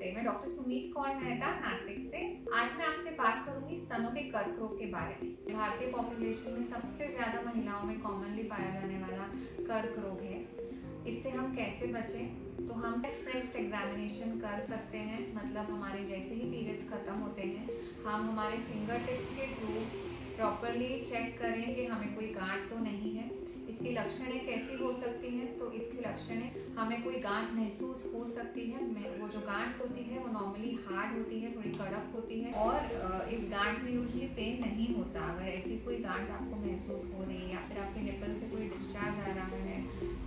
नमस्ते, मैं डॉक्टर सुमीत कौर मेहता नासिक से। आज मैं आपसे बात करूंगी स्तनों के कर्क रोग के बारे में। भारतीय पॉपुलेशन में सबसे ज्यादा महिलाओं में कॉमनली पाया जाने वाला कर्क रोग है। इससे हम कैसे बचें? तो हम सेल्फ ब्रेस्ट एग्जामिनेशन कर सकते हैं। मतलब हमारे जैसे ही पीरियड्स खत्म होते हैं, हम हमारे फिंगर टिप्स के थ्रू प्रॉपरली चेक करें कि हमें कोई गांठ तो नहीं है। इसकी लक्षणें कैसी हो सकती हैं? तो इसकी लक्षणें हमें कोई गांठ महसूस हो सकती है। वो जो गांठ होती है वो नॉर्मली हार्ड होती है, थोड़ी कड़क होती है और इस गांठ में यूजुअली पेन नहीं होता। अगर ऐसी कोई गांठ आपको महसूस हो रही है या फिर आपके निपल से कोई डिस्चार्ज आ रहा है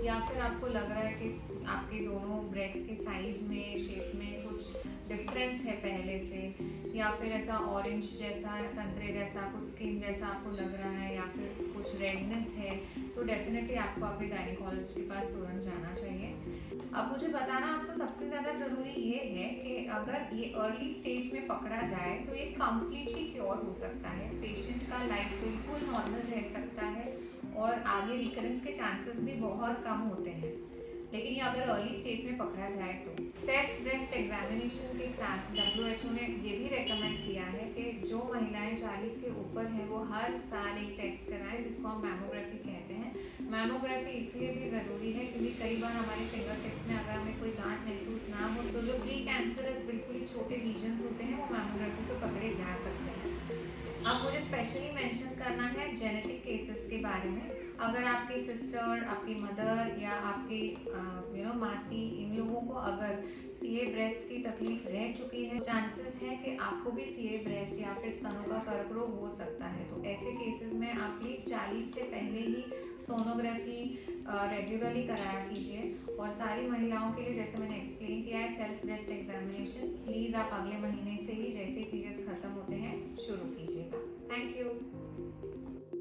या फिर आपको लग रहा है कि आपके दोनों ब्रेस्ट के साइज में, शेप में कुछ डिफरेंस है पहले से, या फिर ऐसा ऑरेंज जैसा, संतरे जैसा, कुछ स्किन जैसा आपको लग रहा है या फिर कुछ रेडनेस है, तो डेफिनेटली आपको आपके गायनेकोलॉजिस्ट के पास तुरंत जाना चाहिए। अब मुझे बताना आपको सबसे ज़्यादा ज़रूरी ये है कि अगर ये अर्ली स्टेज में पकड़ा जाए तो ये कम्प्लीटली क्योर हो सकता है। पेशेंट का लाइफ बिल्कुल नॉर्मल रह सकता है और आगे रिकरेंस के चांसेस भी बहुत कम होते हैं। लेकिन ये अगर अर्ली स्टेज में पकड़ा जाए तो सेल्फ ब्रेस्ट एग्जामिनेशन के साथ WHO ने ये भी रेकमेंड किया है कि जो महिलाएं 40 के ऊपर हैं वो हर साल एक टेस्ट कराएं जिसको हम मैमोग्राफी कहते हैं। मैमोग्राफी इसलिए भी ज़रूरी है क्योंकि कई बार हमारे फिंगर टिप्स में अगर हमें कोई गांठ महसूस ना हो तो जो प्री कैंसरस बिल्कुल ही छोटे लीजन्स होते हैं वो मैमोग्राफी पे पकड़े जा सकते हैं। अब मुझे स्पेशली मेंशन करना है जेनेटिक केसेस के बारे में। अगर आपकी सिस्टर, आपकी मदर या आपकी मासी, इन लोगों को अगर सीए ब्रेस्ट की तकलीफ रह चुकी है, चांसेस है कि आपको भी सीए ब्रेस्ट या फिर स्तनों का कर्क रोग हो सकता है। तो ऐसे केसेस में आप प्लीज़ 40 से पहले ही सोनोग्राफी रेगुलरली कराया कीजिए। और सारी महिलाओं के लिए जैसे मैंने एक्सप्लेन किया है सेल्फ ब्रेस्ट एग्जामिनेशन प्लीज़ आप अगले महीने से ही जैसे पीरियड्स खत्म होते हैं शुरू कीजिएगा। Thank you.